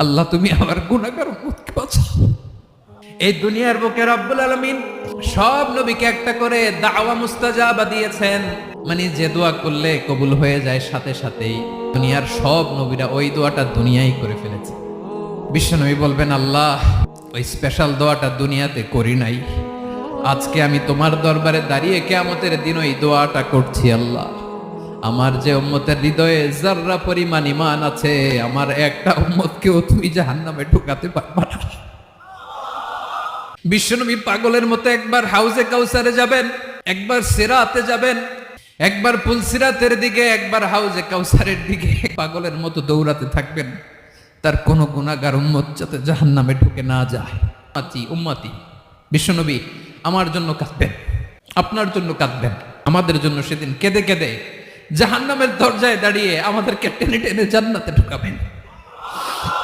আল্লাহ তুমি আমার গুনাহগার উম্মতকে বাঁচাও। এই দুনিয়ার বুকে রব্বুল আলামিন সব নবীকে একটা করে দাওয়া মুস্তাজাবা দিয়েছেন, মানে যে দোয়া করলে কবুল হয়ে যায় সাথে সাথেই। দুনিয়ার সব নবীরা ওই দোয়াটা দুনিয়ায় করে ফেলেছে। বিশ্বনবী বলবেন, আল্লাহ ওই স্পেশাল দোয়াটা দুনিয়াতে করি নাই, আজকে আমি তোমার দরবারে দাঁড়িয়ে কিয়ামতের দিন ওই দোয়াটা করছি। আল্লাহ আমার যে উম্মতের হৃদয়ে যাররা পরিমাণ ঈমান আছে, আমার একটা উম্মতকেও তুমি জাহান্নামে ঢুকাতে পারবা না। বিশ্বনবী পাগলের মতো একবার হাউজে কাউসারে যাবেন, একবার সিরাতে যাবেন, একবার পুলসিরাতের দিকে, একবার হাউজে কাউসারের দিকে পাগলের মতো দৌড়াতে থাকবেন, তার কোনো গুনাহগার উম্মত যাতে জাহান্নামে ঢুকে না যায়। উম্মতি বিশ্বনবী আমার জন্য কাঁদবেন, আপনার জন্য কাঁদবেন, আমাদের জন্য সেদিন কেঁদে কেঁদে জাহান্নামের দরজায় দাঁড়িয়ে আমাদেরকে টেনে টেনে জান্নাতে ঢুকাবেন।